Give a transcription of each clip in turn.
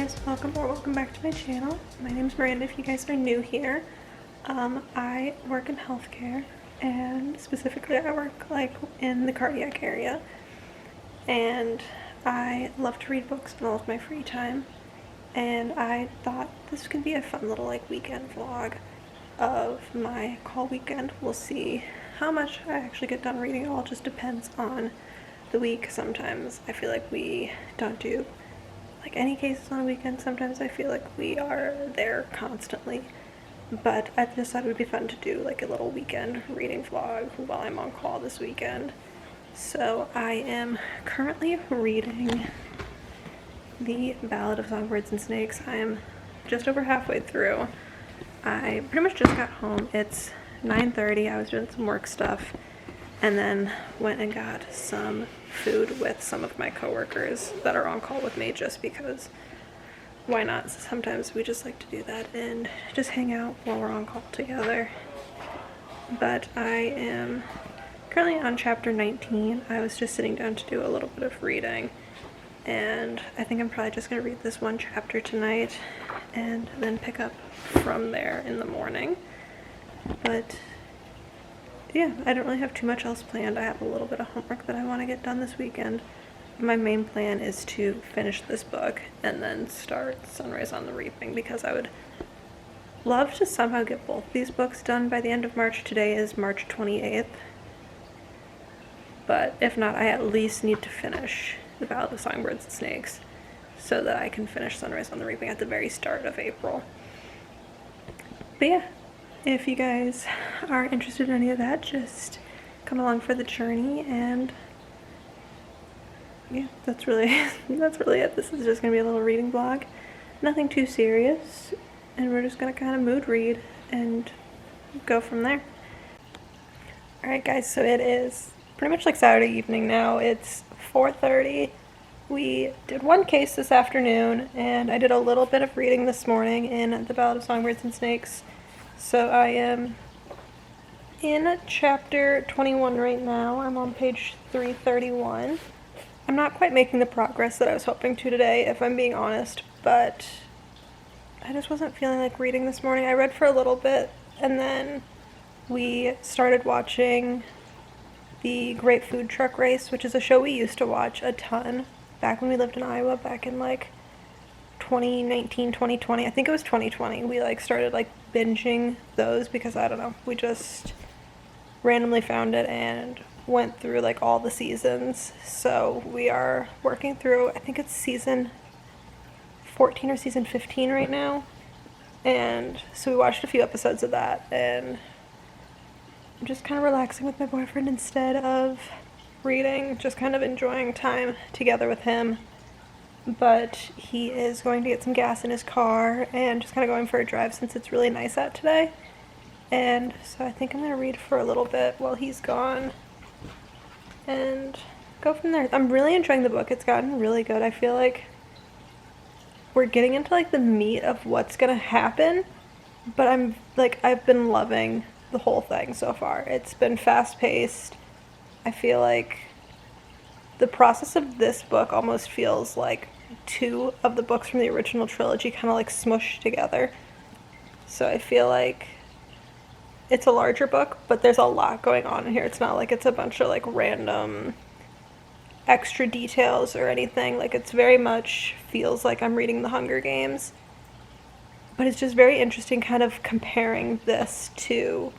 guys, welcome back to my channel. My name's Miranda if you guys are new here. I work in healthcare, and specifically I work in the cardiac area, and I love to read books in all of my free time, and I thought this could be a fun little weekend vlog of my call weekend. We'll see how much I actually get done reading. It all just depends on the week. Sometimes I feel like we don't do any cases on a weekend. Sometimes I feel like we are there constantly, but I just thought it would be fun to do a little weekend reading vlog while I'm on call this weekend. So I am currently reading The Ballad of Songbirds and Snakes. I am just over halfway through. I pretty much just got home. It's 9:30. I was doing some work stuff and then went and got some food with some of my coworkers that are on call with me, just because why not? Sometimes we just like to do that and just hang out while we're on call together. But I am currently on chapter 19. I was just sitting down to do a little bit of reading, and I think I'm probably just going to read this one chapter tonight and then pick up from there in the morning. But yeah, I don't really have too much else planned. I have a little bit of homework that I want to get done this weekend. My main plan is to finish this book and then start Sunrise on the Reaping, because I would love to somehow get both these books done by the end of March. Today is March 28th. But if not, I at least need to finish The Ballad of Songbirds and Snakes so that I can finish Sunrise on the Reaping at the very start of April. But yeah, if you guys are interested in any of that, just come along for the journey. And yeah, that's really it. This is just gonna be a little reading vlog, nothing too serious, and we're just gonna kind of mood read and go from there. Alright guys, so it is pretty much Saturday evening now. It's 4:30. We did one case this afternoon, and I did a little bit of reading this morning in The Ballad of Songbirds and Snakes. So I am in chapter 21 right now. I'm on page 331. I'm not quite making the progress that I was hoping to today, if I'm being honest, but I just wasn't feeling like reading this morning. I read for a little bit, and then we started watching The Great Food Truck Race, which is a show we used to watch a ton back when we lived in Iowa, back in 2019, 2020. I think it was 2020. We started binging those because, I don't know, we just randomly found it and went through all the seasons. So we are working through, I think it's season 14 or season 15 right now. And so we watched a few episodes of that, and I'm just kind of relaxing with my boyfriend instead of reading, just kind of enjoying time together with him. But he is going to get some gas in his car and just kind of going for a drive since it's really nice out today. And so I think I'm going to read for a little bit while he's gone and go from there. I'm really enjoying the book. It's gotten really good. I feel like we're getting into the meat of what's going to happen, but I've been loving the whole thing so far. It's been fast-paced. I feel like the process of this book almost feels like two of the books from the original trilogy kind of smushed together. So I feel like it's a larger book, but there's a lot going on in here. It's not it's a bunch of random extra details or anything. It's very much feels like I'm reading The Hunger Games. But it's just very interesting kind of comparing this to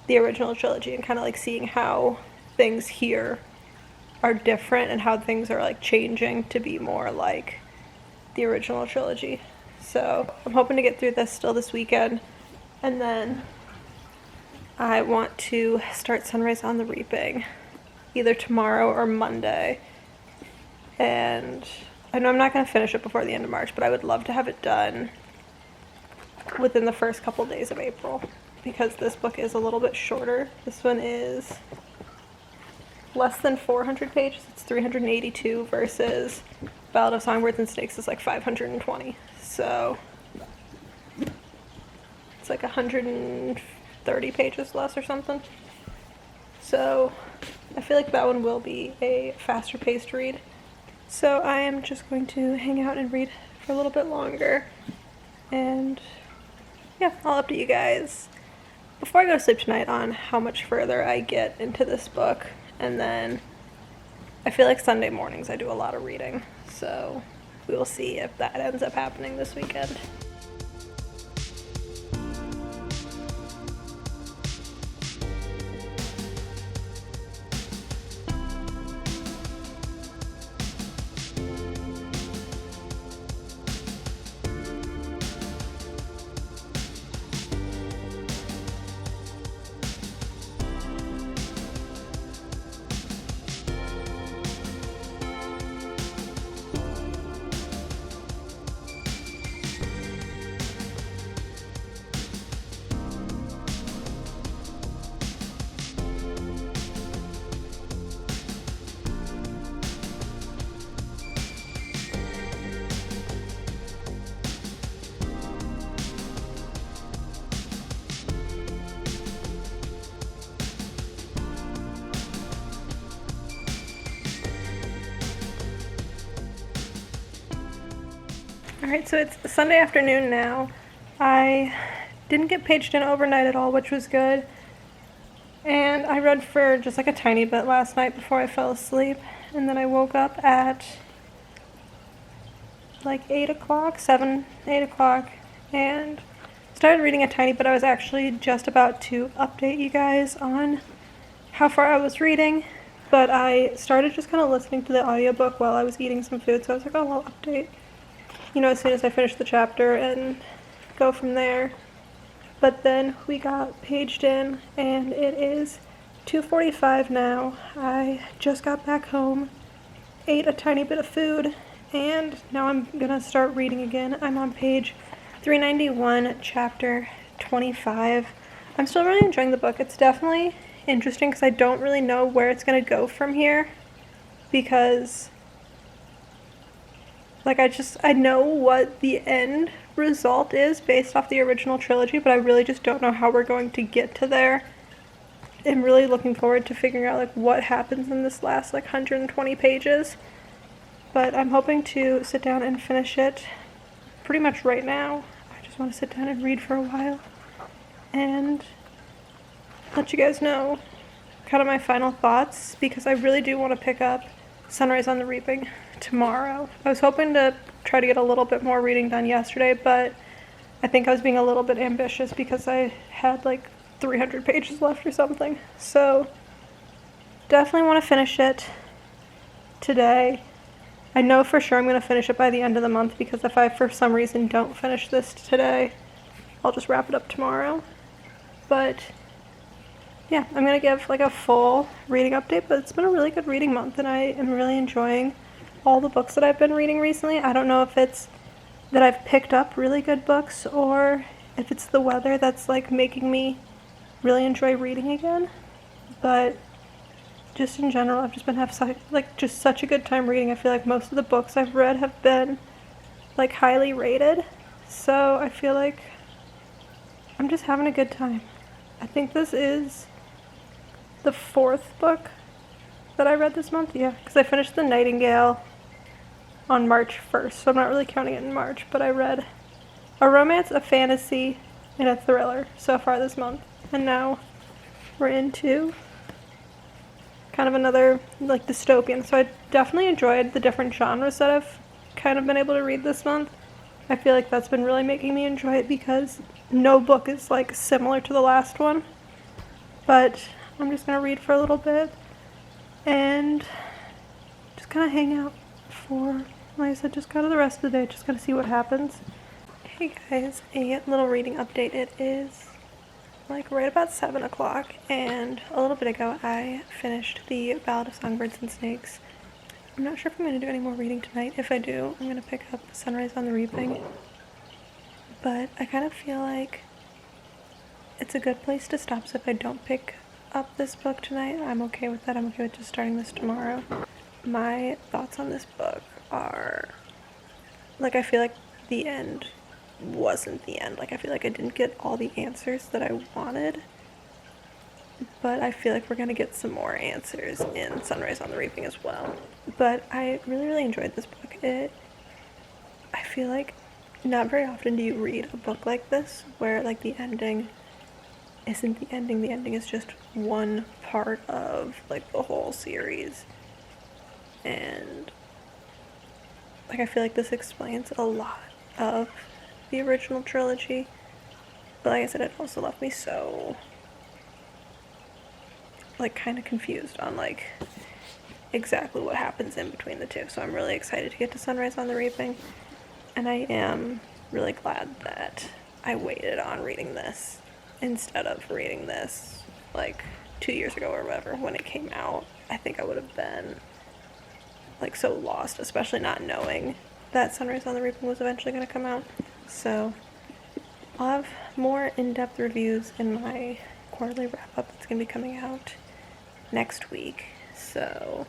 the original trilogy and kind of seeing how things here are different and how things are changing to be more like the original trilogy. So I'm hoping to get through this still this weekend, and then I want to start Sunrise on the Reaping either tomorrow or Monday. And I know I'm not going to finish it before the end of March, but I would love to have it done within the first couple days of April, because this book is a little bit shorter. This one is less than 400 pages. It's 382 versus Ballad of Songbirds and Snakes is 520. So it's 130 pages less or something. So I feel like that one will be a faster paced read. So I am just going to hang out and read for a little bit longer. And yeah, I'll update you guys before I go to sleep tonight on how much further I get into this book. And then I feel like Sunday mornings I do a lot of reading, so we will see if that ends up happening this weekend. Alright, so it's Sunday afternoon now. I didn't get paged in overnight at all, which was good. And I read for just like a tiny bit last night before I fell asleep. And then I woke up at like 8 o'clock, 8 o'clock, and started reading a tiny bit. I was actually just about to update you guys on how far I was reading, but I started just kind of listening to the audiobook while I was eating some food, so I was like, oh, I'll update, as soon as I finish the chapter and go from there. But then we got paged in, and it is 2:45 now. I just got back home, ate a tiny bit of food, and now I'm gonna start reading again. I'm on page 391, chapter 25. I'm still really enjoying the book. It's definitely interesting because I don't really know where it's gonna go from here, because I know what the end result is based off the original trilogy, but I really just don't know how we're going to get to there. I'm really looking forward to figuring out what happens in this last 120 pages. But I'm hoping to sit down and finish it pretty much right now. I just want to sit down and read for a while and let you guys know kind of my final thoughts, because I really do want to pick up Sunrise on the Reaping tomorrow. I was hoping to try to get a little bit more reading done yesterday, but I think I was being a little bit ambitious because I had 300 pages left or something. So definitely want to finish it today. I know for sure I'm going to finish it by the end of the month, because if I for some reason don't finish this today, I'll just wrap it up tomorrow. But yeah, I'm going to give a full reading update, but it's been a really good reading month and I am really enjoying all the books that I've been reading recently. I don't know if it's that I've picked up really good books or if it's the weather that's making me really enjoy reading again, but just in general I've just been having just such a good time reading. I feel like most of the books I've read have been highly rated, so I feel like I'm just having a good time. I think this is the 4th book that I read this month, yeah, because I finished The Nightingale on March 1st, so I'm not really counting it in March, but I read a romance, a fantasy, and a thriller so far this month, and now we're into kind of another dystopian. So I definitely enjoyed the different genres that I've kind of been able to read this month. I feel like that's been really making me enjoy it, because no book is similar to the last one. But I'm just gonna read for a little bit and just kind of hang out for, like I said, just kind of the rest of the day, just gonna see what happens. Hey guys, a little reading update. It is right about 7 o'clock, and a little bit ago I finished the Ballad of Songbirds and Snakes. I'm not sure if I'm going to do any more reading tonight. If I do, I'm going to pick up Sunrise on the Reaping. But I kind of feel like it's a good place to stop, so if I don't pick up this book tonight, I'm okay with that. I'm okay with just starting this tomorrow. My thoughts on this book are, I feel like the end wasn't the end. I feel like I didn't get all the answers that I wanted, but I feel like we're going to get some more answers in Sunrise on the Reaping as well. But I really, really enjoyed this book. I feel like not very often do you read a book like this where like the ending isn't the ending. The ending is just one part of like the whole series. And like I feel like this explains a lot of the original trilogy. But like I said, it also left me so like kind of confused on like exactly what happens in between the two. So I'm really excited to get to Sunrise on the Reaping. And I am really glad that I waited on reading this instead of reading this like 2 years ago or whatever when it came out. I think I would have been like so lost, especially not knowing that Sunrise on the Reaping was eventually going to come out. So I'll have more in-depth reviews in my quarterly wrap-up that's going to be coming out next week. So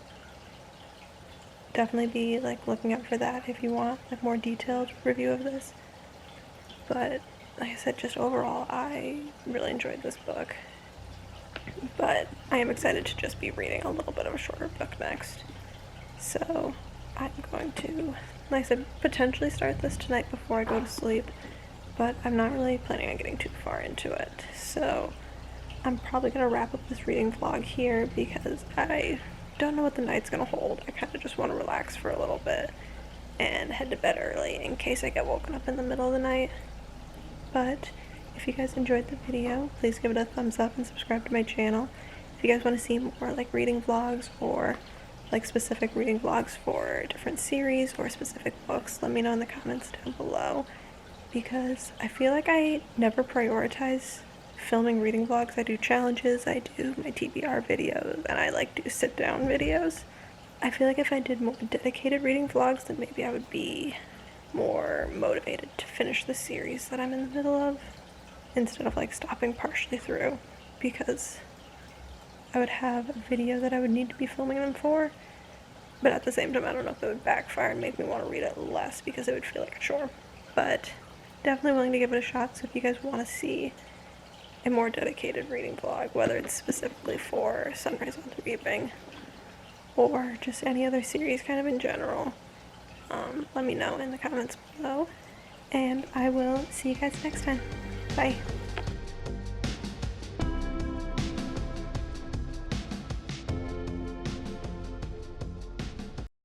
definitely be like looking out for that if you want like more detailed review of this. But like I said, just overall I really enjoyed this book, but I am excited to just be reading a little bit of a shorter book next. So I'm going to, like I said, potentially start this tonight before I go to sleep, but I'm not really planning on getting too far into it. So I'm probably going to wrap up this reading vlog here because I don't know what the night's going to hold. I kind of just want to relax for a little bit and head to bed early in case I get woken up in the middle of the night. But if you guys enjoyed the video, please give it a thumbs up and subscribe to my channel. If you guys want to see more like reading vlogs or like specific reading vlogs for different series or specific books, let me know in the comments down below, because I feel like I never prioritize filming reading vlogs. I do challenges, I do my TBR videos, and I like do sit down videos. I feel like if I did more dedicated reading vlogs, then maybe I would be more motivated to finish the series that I'm in the middle of instead of like stopping partially through, because I would have a video that I would need to be filming them for, but at the same time I don't know if it would backfire and make me want to read it less because it would feel like a chore. But definitely willing to give it a shot. So if you guys want to see a more dedicated reading vlog, whether it's specifically for Sunrise on the Reaping or just any other series kind of in general, let me know in the comments below, and I will see you guys next time. Bye.